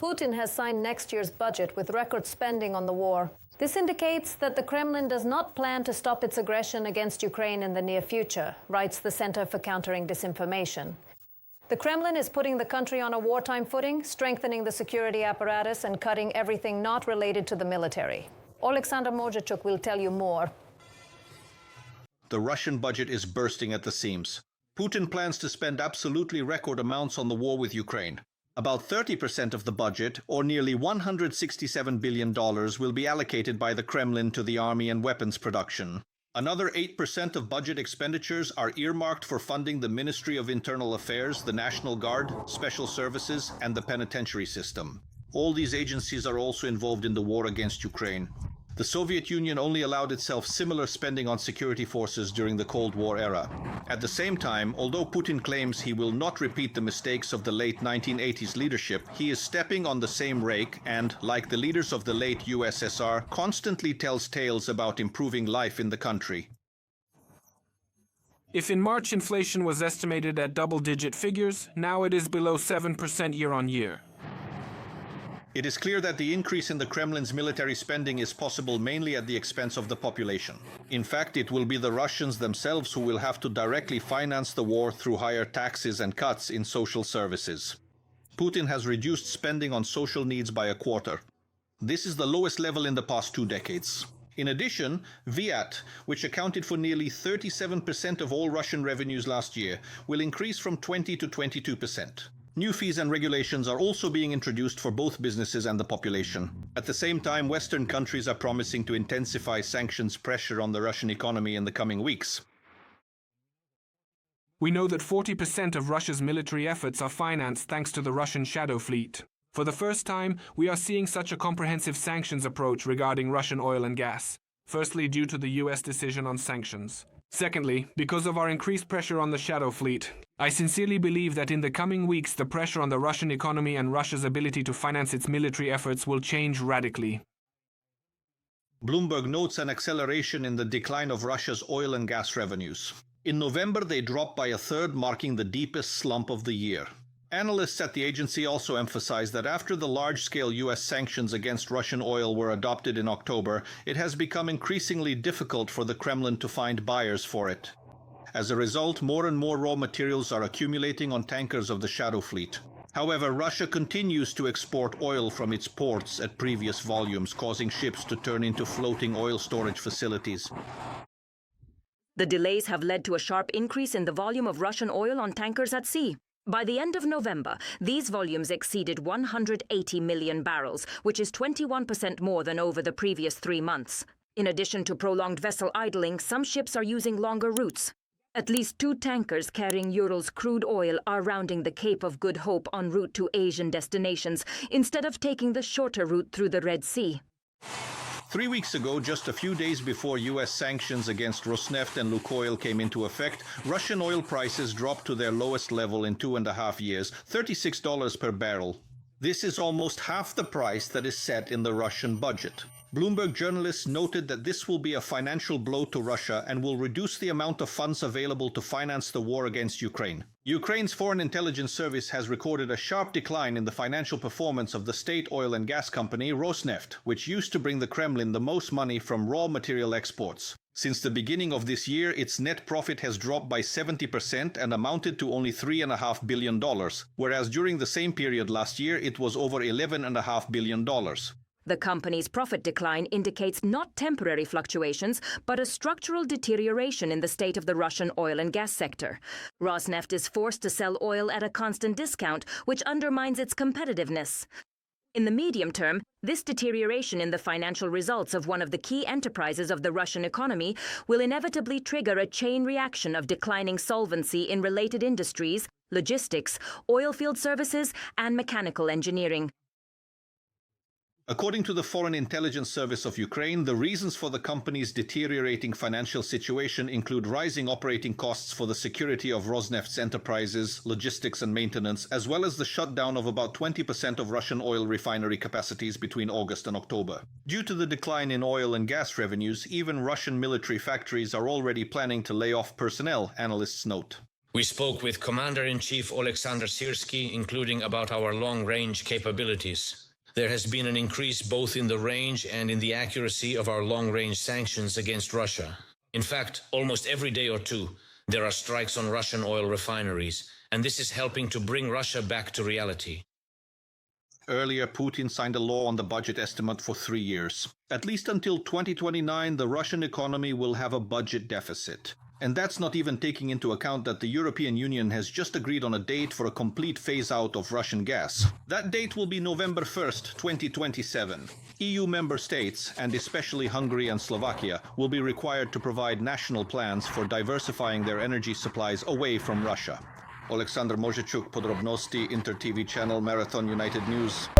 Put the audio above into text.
Putin has signed next year's budget with record spending on the war. This indicates that the Kremlin does not plan to stop its aggression against Ukraine in the near future, writes the Center for Countering Disinformation. The Kremlin is putting the country on a wartime footing, strengthening the security apparatus and cutting everything not related to the military. Alexander Morjachuk will tell you more. The Russian budget is bursting at the seams. Putin plans to spend absolutely record amounts on the war with Ukraine. About 30% of the budget, or nearly $167 billion, will be allocated by the Kremlin to the army and weapons production. Another 8% of budget expenditures are earmarked for funding the Ministry of Internal Affairs, the National Guard, Special Services, and the penitentiary system. All these agencies are also involved in the war against Ukraine. The Soviet Union only allowed itself similar spending on security forces during the Cold War era. At the same time, although Putin claims he will not repeat the mistakes of the late 1980s leadership, he is stepping on the same rake and, like the leaders of the late USSR, constantly tells tales about improving life in the country. If in March inflation was estimated at double-digit figures, now it is below 7% year-on-year. It is clear that the increase in the Kremlin's military spending is possible mainly at the expense of the population. In fact, it will be the Russians themselves who will have to directly finance the war through higher taxes and cuts in social services. Putin has reduced spending on social needs by a quarter. This is the lowest level in the past 2 decades. In addition, VAT, which accounted for nearly 37% of all Russian revenues last year, will increase from 20 to 22%. New fees and regulations are also being introduced for both businesses and the population. At the same time, Western countries are promising to intensify sanctions pressure on the Russian economy in the coming weeks. We know that 40% of Russia's military efforts are financed thanks to the Russian shadow fleet. For the first time, we are seeing such a comprehensive sanctions approach regarding Russian oil and gas. Firstly, due to the US decision on sanctions. Secondly, because of our increased pressure on the shadow fleet. I sincerely believe that in the coming weeks, the pressure on the Russian economy and Russia's ability to finance its military efforts will change radically. Bloomberg notes an acceleration in the decline of Russia's oil and gas revenues. In November, they dropped by a third, marking the deepest slump of the year. Analysts at the agency also emphasized that after the large-scale US sanctions against Russian oil were adopted in October, it has become increasingly difficult for the Kremlin to find buyers for it. As a result, more and more raw materials are accumulating on tankers of the shadow fleet. However, Russia continues to export oil from its ports at previous volumes, causing ships to turn into floating oil storage facilities. The delays have led to a sharp increase in the volume of Russian oil on tankers at sea. By the end of November, these volumes exceeded 180 million barrels, which is 21% more than over the previous 3 months. In addition to prolonged vessel idling, some ships are using longer routes. At least 2 tankers carrying Urals crude oil are rounding the Cape of Good Hope en route to Asian destinations, instead of taking the shorter route through the Red Sea. 3 weeks ago, just a few days before US sanctions against Rosneft and Lukoil came into effect, Russian oil prices dropped to their lowest level in 2.5 years, $36 per barrel. This is almost half the price that is set in the Russian budget. Bloomberg journalists noted that this will be a financial blow to Russia and will reduce the amount of funds available to finance the war against Ukraine. Ukraine's Foreign Intelligence Service has recorded a sharp decline in the financial performance of the state oil and gas company Rosneft, which used to bring the Kremlin the most money from raw material exports. Since the beginning of this year, its net profit has dropped by 70% and amounted to only $3.5 billion, whereas during the same period last year it was over $11.5 billion. The company's profit decline indicates not temporary fluctuations, but a structural deterioration in the state of the Russian oil and gas sector. Rosneft is forced to sell oil at a constant discount, which undermines its competitiveness. In the medium term, this deterioration in the financial results of one of the key enterprises of the Russian economy will inevitably trigger a chain reaction of declining solvency in related industries, logistics, oilfield services, and mechanical engineering. According to the Foreign Intelligence Service of Ukraine, the reasons for the company's deteriorating financial situation include rising operating costs for the security of Rosneft's enterprises, logistics and maintenance, as well as the shutdown of about 20% of Russian oil refinery capacities between August and October. Due to the decline in oil and gas revenues, even Russian military factories are already planning to lay off personnel, analysts note. We spoke with Commander-in-Chief Alexander Syrski, including about our long-range capabilities. There has been an increase both in the range and in the accuracy of our long-range sanctions against Russia. In fact, almost every day or two, there are strikes on Russian oil refineries, and this is helping to bring Russia back to reality. Earlier, Putin signed a law on the budget estimate for 3 years. At least until 2029, the Russian economy will have a budget deficit. And that's not even taking into account that the European Union has just agreed on a date for a complete phase-out of Russian gas. That date will be November 1st, 2027. EU member states, and especially Hungary and Slovakia, will be required to provide national plans for diversifying their energy supplies away from Russia. Alexander Mojechuk, Podrobnosti, Inter TV channel, Marathon United News.